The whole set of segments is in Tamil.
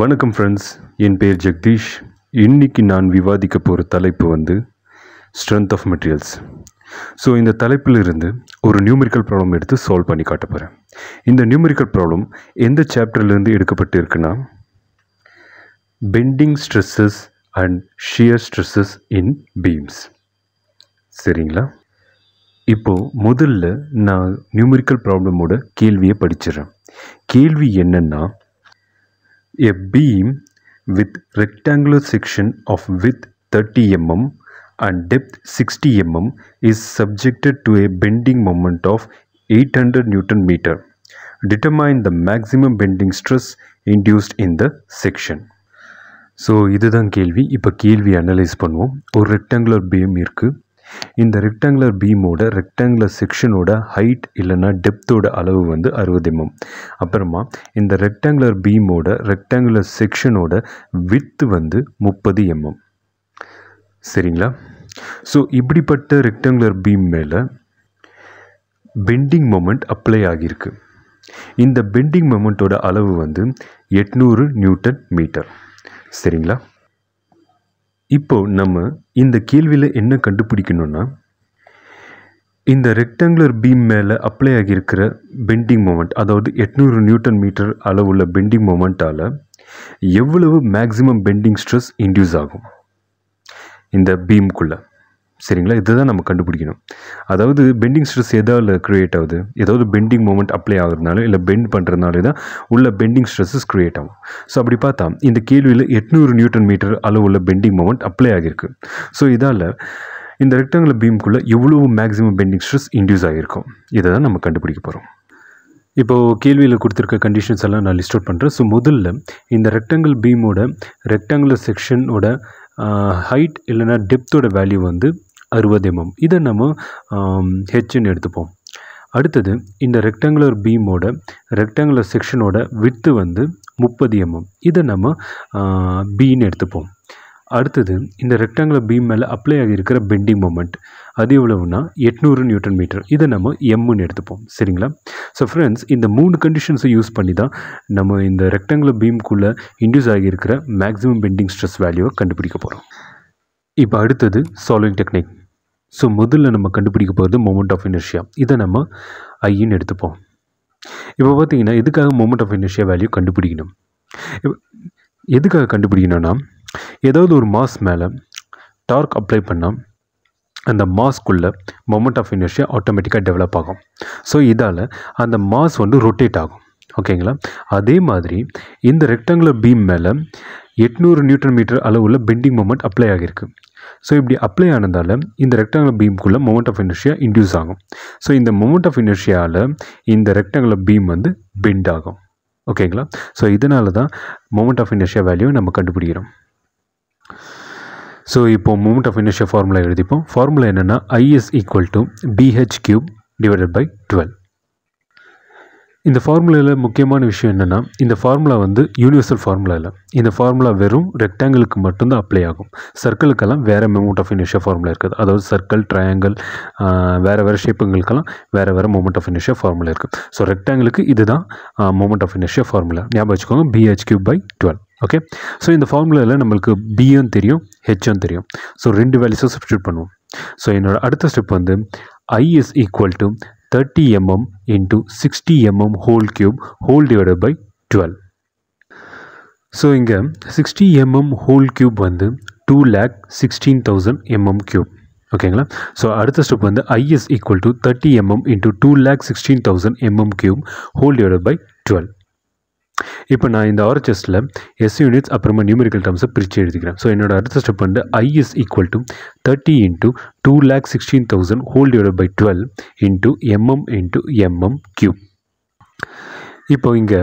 வணக்கம் ஃப்ரெண்ட்ஸ், என் பேர் ஜெகதீஷ். இன்னைக்கு நான் விவாதிக்க போகிற தலைப்பு ஸ்ட்ரென்த் ஆஃப் மெட்டீரியல்ஸ். ஸோ இந்த தலைப்பிலிருந்து ஒரு நியூமெரிக்கல் ப்ராப்ளம் எடுத்து சால்வ் பண்ணி காட்ட போகிறேன். இந்த நியூமெரிக்கல் ப்ராப்ளம் எந்த சாப்டர்லேருந்து எடுக்கப்பட்டு இருக்குன்னா, bending stresses and shear stresses in beams. சரிங்களா? இப்போது முதல்ல நான் நியூமெரிக்கல் ப்ராப்ளமோட கேள்வியை படிச்சிடுறேன். கேள்வி என்னென்னா, a beam with rectangular section of width 30 mm and depth 60 mm is subjected to a bending moment of 800 Newton meter. Determine the maximum bending stress induced in the section. So இதுதான் கேள்வி. இப்போ கேள்வி அனலைஸ் பண்ணுவோம். ஒரு ரெக்டாங்குலர் பீம் இருக்குது. இந்த ரெக்டாங்குலர் பீமோட ரெக்டாங்குலர் செக்ஷனோட ஹைட் இல்லைன்னா டெப்த்தோட அளவு 60 mm. அப்புறமா இந்த ரெக்டாங்குலர் பீமோட ரெக்டாங்குலர் செக்ஷனோட வித்து 30 mm. சரிங்களா? ஸோ இப்படிப்பட்ட ரெக்டாங்குலர் பீம் மேலே பெண்டிங் மொமெண்ட் அப்ளை ஆகியிருக்கு. இந்த பெண்டிங் மொமெண்ட்டோட அளவு 800 நியூட்டன் மீட்டர். சரிங்களா? இப்போது நம்ம இந்த கேள்வியில் என்ன கண்டுபிடிக்கணும்னா, இந்த ரெக்டாங்குலர் பீம் மேலே அப்ளை ஆகியிருக்கிற பெண்டிங் மொமெண்ட், அதாவது 800 நியூட்டன் மீட்டர் அளவுள்ள பெண்டிங் மொமெண்ட்டால் எவ்வளவு மேக்ஸிமம் பெண்டிங் ஸ்ட்ரெஸ் இன்டியூஸ் ஆகும் இந்த பீமுக்குள்ளே. சரிங்களா? இதுதான் நம்ம கண்டுபிடிக்கணும். அதாவது பெண்டிங் ஸ்ட்ரெஸ் எதாவது க்ரியேட் ஆகுது, ஏதாவது பெண்டிங் மொமெண்ட் அப்ளை ஆகுறதுனால இல்லை பெண்ட் பண்ணுறதுனால தான் உள்ள பெண்டிங் ஸ்ட்ரெஸ்ஸஸ் க்ரியேட் ஆகும். ஸோ அப்படி பார்த்தா இந்த கேள்வியில் 800 நியூட்டன் மீட்டர் அளவுள்ள பெண்டிங் மொமெண்ட் அப்ளை ஆகியிருக்கு. ஸோ இதால் இந்த ரெக்டாங்குலர் பீமுக்குள்ளே எவ்வளவு மேக்ஸிமம் பெண்டிங் ஸ்ட்ரெஸ் இன்டியூஸ் ஆகியிருக்கும், இதை தான் நம்ம கண்டுபிடிக்க போகிறோம். இப்போது கேள்வியில் கொடுத்துருக்க கண்டிஷன்ஸ் எல்லாம் நான் லிஸ்ட் அவுட் பண்ணுறேன். ஸோ முதல்ல இந்த ரெக்டாங்குலர் பீமோட ரெக்டாங்குலர் செக்ஷனோட ஹைட் இல்லைனா டெப்த்தோட வேல்யூ 60 mm. இதை நம்ம ஹெச்ன்னு எடுத்துப்போம். அடுத்தது இந்த ரெக்டாங்குலர் பீமோட ரெக்டாங்குலர் செக்ஷனோட வித்து 30 mm. இதை நம்ம பின்னு எடுத்துப்போம். அடுத்தது இந்த ரெக்டாங்குலர் பீம் மேலே அப்ளை ஆகியிருக்கிற பெண்டிங் மொமெண்ட் அது எவ்வளவுனா 800 நியூட்டன் மீட்டர். இதை நம்ம எம்முன்னு எடுத்துப்போம். சரிங்களா? ஸோ ஃப்ரெண்ட்ஸ், இந்த 3 கண்டிஷன்ஸை யூஸ் பண்ணி தான் நம்ம இந்த ரெக்டாங்குலர் பீமுக்குள்ளே இன்டியூஸ் ஆகியிருக்கிற மேக்ஸிமம் பெண்டிங் ஸ்ட்ரெஸ் வேல்யூவை கண்டுபிடிக்க போகிறோம். இப்போ அடுத்தது சால்விங் டெக்னிக். ஸோ முதல்ல நம்ம கண்டுபிடிக்க போகிறது மொமெண்ட் ஆஃப் இனர்ஷியா. இதை நம்ம ஐன்னு எடுத்துப்போம். இப்போ பார்த்தீங்கன்னா, எதுக்காக மொமெண்ட் ஆஃப் இனர்ஷியா வேல்யூ கண்டுபிடிக்கணும்? எதுக்காக கண்டுபிடிக்கணும்னா, ஏதாவது ஒரு மாஸ் மேலே டார்க் அப்ளை பண்ணால் அந்த மாஸ்க்குள்ளே மொமெண்ட் ஆஃப் இனர்ஷியா ஆட்டோமேட்டிக்காக டெவலப் ஆகும். ஸோ இதால் அந்த மாஸ் ரொட்டேட் ஆகும். ஓகேங்களா? அதே மாதிரி இந்த ரெக்டாங்குலர் பீம் மேலே 800 நியூட்டன் மீட்டர் அளவுள்ள பெண்டிங் மொமெண்ட் அப்ளை ஆகியிருக்கு. ஸோ இப்படி அப்ளை ஆனதால் இந்த ரெக்டாங்குலர் பீமுக்குள்ளே மொமெண்ட் ஆஃப் இனர்ஷியா இன்டியூஸ் ஆகும். ஸோ இந்த மொமெண்ட் ஆஃப் இனர்ஷியாவில் இந்த ரெக்டாங்குலர் பீம் பெண்ட் ஆகும். ஓகேங்களா? ஸோ இதனால தான் மொமெண்ட் ஆஃப் இனர்ஷியா வேல்யூ நம்ம கண்டுபிடிக்கிறோம். ஸோ இப்போது மொமெண்ட் ஆஃப் இனர்ஷியா ஃபார்முலா எழுதிப்போம். ஃபார்முலா என்னென்னா, IS = BH³ / 12. இந்த ஃபார்முலாவில் முக்கியமான விஷயம் என்னென்னா, இந்த ஃபார்முலா யூனிவர்சல் ஃபார்முலா இல்லை. இந்த ஃபார்முலா வெறும் ரெக்டாங்கிளுக்கு மட்டும்தான் அப்ளை ஆகும். சர்க்கிளுக்கெல்லாம் வேறு மொமெண்ட் ஆஃப் இனர்ஷியா ஃபார்முலா இருக்குது. அதாவது சர்க்கிள், ட்ரையாங்கிள், வேறு ஷேப்புங்களுக்கெல்லாம் வேறு மொமெண்ட் ஆஃப் இனர்ஷியா ஃபார்முலா இருக்குது. ஸோ ரெக்டாங்கிளுக்கு இதுதான் மொமெண்ட் ஆஃப் இனர்ஷியா ஃபார்முலா. ஞாபகம் வச்சுக்கோங்க, BH³ / 12. ஓகே. ஸோ இந்த ஃபார்முலாவில் நம்மளுக்கு பியும் தெரியும், ஹெச்சும் தெரியும். ஸோ 2 வேல்யூஸும் சப்ஸ்டியூட் பண்ணுவோம். ஸோ என்னோட அடுத்த step IS = 30 mm × 60 mm ³ / 12. So இங்கே 60 mm ³ 2,16,000 mm³. ஓகேங்களா? ஸோ அடுத்த ஸ்டெப் IS = 30 mm × 2,16,000 mm³ / 12. இப்போ நான் இந்த RHSல எஸ் யூனிட்ஸ் அப்புறமா நியூமெரிக்கல் டேர்ம்ஸை பிரித்து எழுதிக்கிறேன். ஸோ என்னோட அடுத்த ஸ்டெப் IS = 30 × 2,16,000 / 12 × mm × mm³. இப்போ இங்கே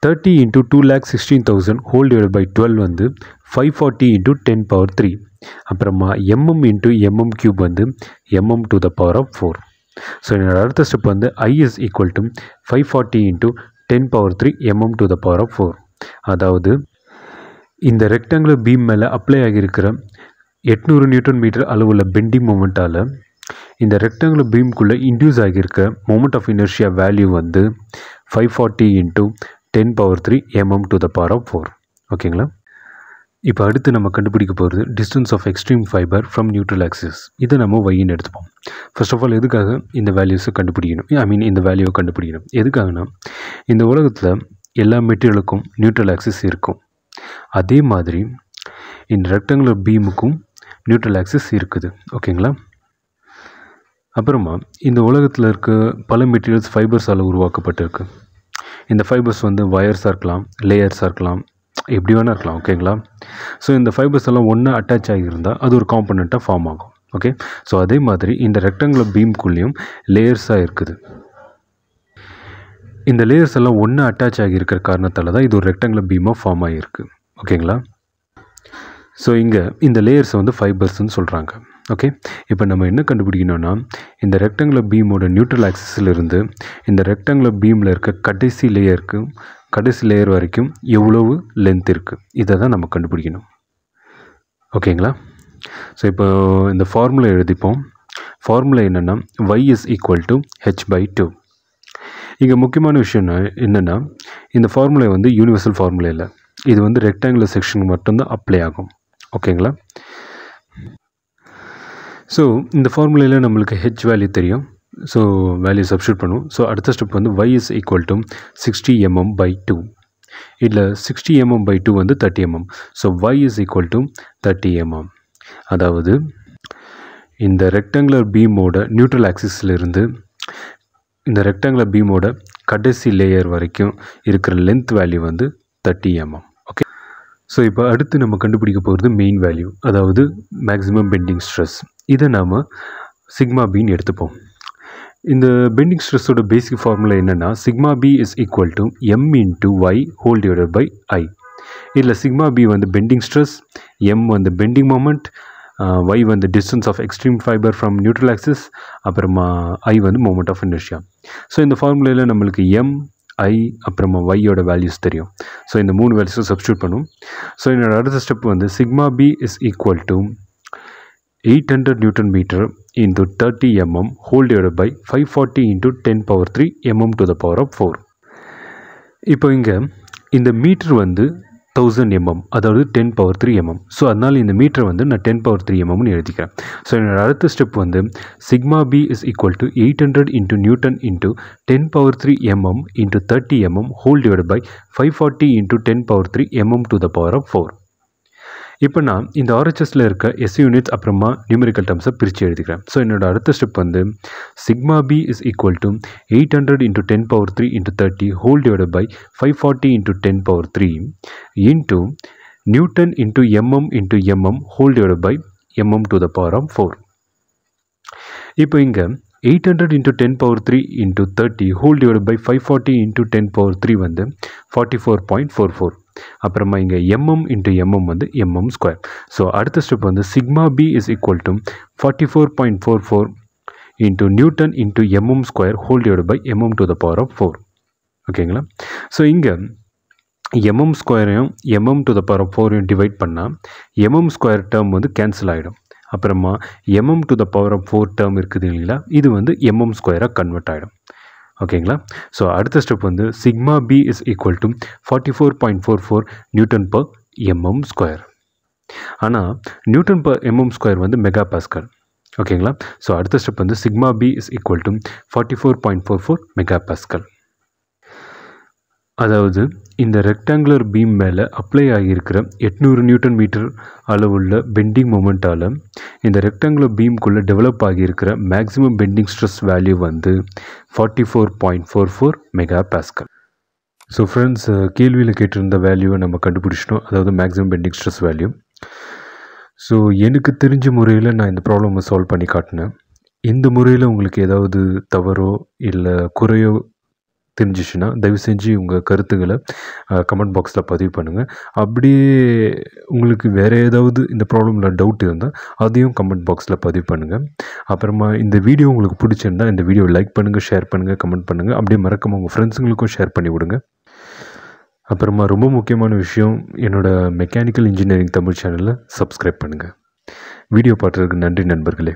30 × 2,16,000 / 12 540 × 10⁻³ அப்புறமா mm × mm³ mm⁴. ஸோ என்னோட அடுத்த ஸ்டெப் IS = 540 × 10⁻³ mm⁴. அதாவது இந்த ரெக்டாங்குலர் பீம் மேலே அப்ளை ஆகியிருக்கிற 800 நியூட்டன் மீட்டர் அளவுள்ள பெண்டிங் மொமெண்ட்டால் இந்த ரெக்டாங்குலர் பீமுக்குள்ளே இன்டியூஸ் ஆகியிருக்க moment of inertia value 540 × 10⁻³ mm⁴. ஓகேங்களா? இப்போ அடுத்து நம்ம கண்டுபிடிக்க போகிறது distance of extreme fibre from neutral axis. இதை நம்ம ஒய்ன்னு எடுத்துப்போம். ஃபர்ஸ்ட் ஆஃப் ஆல் எதுக்காக இந்த வேல்யூஸை கண்டுபிடிக்கணும், இந்த வேல்யூவை கண்டுபிடிக்கணும் எதுக்காகனா, இந்த உலகத்தில் எல்லா மெட்டீரியலுக்கும் நியூட்ரல் ஆக்சிஸ் இருக்கும். அதே மாதிரி இந்த ரெக்டாங்குலர் பீமுக்கும் நியூட்ரல் ஆக்சிஸ் இருக்குது. ஓகேங்களா? அப்புறமா இந்த உலகத்தில் இருக்க பல மெட்டீரியல்ஸ் ஃபைபர்ஸால் உருவாக்கப்பட்டிருக்கு. இந்த ஃபைபர்ஸ் வந்து வயர்ஸாக இருக்கலாம், லேயர்ஸாக இருக்கலாம், எப்படி வேணால் இருக்கலாம். ஓகேங்களா? ஸோ இந்த ஃபைபர்ஸ் எல்லாம் ஒன்றா அட்டாச் ஆகியிருந்தால் அது ஒரு காம்பனண்ட்டாக ஃபார்ம் ஆகும். ஓகே, ஸோ அதே மாதிரி இந்த ரெக்டாங்குலர் பீம்குள்ளேயும் லேயர்ஸாக இருக்குது. இந்த லேயர்ஸ் எல்லாம் ஒன்றா அட்டாச் ஆகியிருக்கிற காரணத்தால் தான் இது ஒரு ரெக்டாங்குலர் பீமாக ஃபார்ம் ஆகியிருக்கு. ஓகேங்களா? ஸோ இங்கே இந்த லேயர்ஸை வந்து ஃபைபர்ஸ்ன்னு சொல்கிறாங்க. ஓகே, இப்போ நம்ம என்ன கண்டுபிடிக்கணும்னா, இந்த ரெக்டாங்குலர் பீமோட நியூட்ரல் ஆக்சிஸில் இருந்து இந்த ரெக்டாங்குலர் பீமில் இருக்க கடைசி லேயர் வரைக்கும் எவ்வளவு லென்த் இருக்குது, இதை தான் நம்ம கண்டுபிடிக்கணும். ஓகேங்களா? ஸோ இப்போ இந்த ஃபார்முலா எழுதிப்போம். ஃபார்முலா என்னென்னா y is equal to h/2. இங்கே முக்கியமான விஷயம் என்னென்னா, இந்த ஃபார்முலா வந்து யூனிவர்சல் ஃபார்முலா இல்லை, இது வந்து ரெக்டாங்குலர் செக்ஷனுக்கு மட்டும்தான் அப்ளை ஆகும். ஓகேங்களா? ஸோ இந்த ஃபார்முலையில் நம்மளுக்கு ஹெச் வேல்யூ தெரியும். ஸோ வேல்யூ சப்ஸ்டியூட் பண்ணுவோம். ஸோ அடுத்த ஸ்டெப் வந்து y is equal to 60 mm/2. இதில் 60 mm/2 வந்து 30 mm. So y is equal to 30 mm. அதாவது இந்த ரெக்டாங்குலர் பீமோட நியூட்ரல் ஆக்சிஸில் இருந்து இந்த ரெக்டாங்குலர் பீமோட கடைசி லேயர் வரைக்கும் இருக்கிற லென்த் வேல்யூ வந்து 30 mm. ஓகே, ஸோ இப்போ அடுத்து நம்ம கண்டுபிடிக்க போகிறது மெயின் வேல்யூ, அதாவது மேக்ஸிமம் பெண்டிங் ஸ்ட்ரெஸ். இதை நாம் சிக்மா பின்னு எடுத்துப்போம். இந்த பெண்டிங் ஸ்ட்ரெஸ்ஸோட பேசிக் ஃபார்முலா என்னென்னா, sigma B is equal to m into y whole divided by I. இதில் சிக்மா பி வந்து பெண்டிங் ஸ்ட்ரெஸ், m வந்து பெண்டிங் மொமெண்ட், y வந்து distance of extreme fibre from neutral axis, அப்புறமா i வந்து மொமெண்ட் ஆஃப் இனர்ஷியா. ஸோ இந்த ஃபார்முலையில் நம்மளுக்கு m, i அப்புறமா yயோட வேல்யூஸ் தெரியும். ஸோ இந்த 3 வேல்யூஸை சப்ஸ்டியூட் பண்ணும். ஸோ என்னோட அடுத்த ஸ்டெப் வந்து sigma B is equal to 800 Newton meter into 30 mm whole divided by 540 into 10 power 3 mm to the power of 4. இப்போ இங்கே இந்த மீட்டர் வந்து 1000 mm, அதாவது 10 power 3 mm. ஸோ அதனால் இந்த மீட்டர் வந்து நான் 10 power 3 mmன்னு எழுதிக்கிறேன். ஸோ என்னோட அடுத்த ஸ்டெப் வந்து sigma B is equal to 800 into Newton into 10 power 3 mm into 30 mm whole divided by 540 into 10 power 3 mm to the power of 4. இப்போ நான் இந்த ஆர்ஹெச்எஸில் இருக்க எஸ் யூனிட்ஸ் அப்புறமா நியூமெரிக்கல் டேர்ம்ஸை பிரித்து எழுதிக்கிறேன். ஸோ என்னோட அடுத்த ஸ்டெப் வந்து sigma B is equal to 800 into 10 power 3 into 30 whole divided by 540 into 10 power 3 into newton into mm whole divided by mm to the power of 4. இப்போ இங்கே 800 into 10 power 3 into 30 whole divided by 540 into 10 power 3 வந்து 44.44. அப்புறமா இங்கே mm into mm வந்து mm ஸ்கொயர். ஸோ அடுத்த ஸ்டெப் வந்து sigma B is equal to 44.44 into newton into mm square whole divided by mm to the power of 4. ஓகேங்களா? ஸோ இங்கே mm ஸ்கொயரையும் mm to the power of 4ஐயும் டிவைட் பண்ணால் mm ஸ்கொயர் டேர்ம் வந்து கேன்சல் ஆகிடும். அப்புறமா mm to the power of 4 term இருக்குது இல்லைங்களா, இது வந்து mm ஸ்கொயராக கன்வெர்ட் ஆகிடும். ஓகேங்களா? ஸோ அடுத்த ஸ்டெப் வந்து sigma B is equal to 44.44 newton per mm square. ஆனால் நியூட்டன் பர் mm ஸ்கொயர் வந்து மெகா பாஸ்கல். ஓகேங்களா? ஸோ அடுத்த ஸ்டெப் வந்து sigma B is equal to 44.44 mega pascal. அதாவது இந்த ரெக்டாங்குலர் பீம் மேலே அப்ளை ஆகியிருக்கிற 800 நியூட்டன் மீட்டர் அளவுள்ள பெண்டிங் மொமெண்ட்டால் இந்த ரெக்டாங்குலர் பீம்குள்ளே டெவலப் ஆகியிருக்கிற மேக்ஸிமம் பெண்டிங் ஸ்ட்ரெஸ் வேல்யூ வந்து 44.44 மெகா பாஸ்கல். ஸோ ஃப்ரெண்ட்ஸ், கேள்வியில் கேட்டிருந்த வேல்யூவை நம்ம கண்டுபிடிச்சிட்டோம், அதாவது maximum bending stress value. So எனக்கு தெரிஞ்ச முறையில் நான் இந்த ப்ராப்ளமை சால்வ் பண்ணி காட்டினேன். இந்த முறையில் உங்களுக்கு ஏதாவது தவறோ இல்லை குறையோ தெரிஞ்சிச்சுன்னா தயவு செஞ்சு உங்கள் கருத்துக்களை கமெண்ட் பாக்ஸில் பதிவு பண்ணுங்கள். அப்படியே உங்களுக்கு வேறு ஏதாவது இந்த ப்ராப்ளமில் டவுட் இருந்தால் அதையும் கமெண்ட் பாக்ஸில் பதிவு பண்ணுங்கள். அப்புறமா இந்த வீடியோ உங்களுக்கு பிடிச்சிருந்தால் இந்த வீடியோவை லைக் பண்ணுங்கள், ஷேர் பண்ணுங்கள், கமெண்ட் பண்ணுங்கள். அப்படியே மறக்காமல் உங்கள் ஃப்ரெண்ட்ஸுங்களுக்கும் ஷேர் பண்ணி விடுங்க. அப்புறமா ரொம்ப முக்கியமான விஷயம், என்னோடய மெக்கானிக்கல் இன்ஜினியரிங் தமிழ் சேனலில் சப்ஸ்கிரைப் பண்ணுங்கள். வீடியோ பார்த்துறதுக்கு நன்றி நண்பர்களே.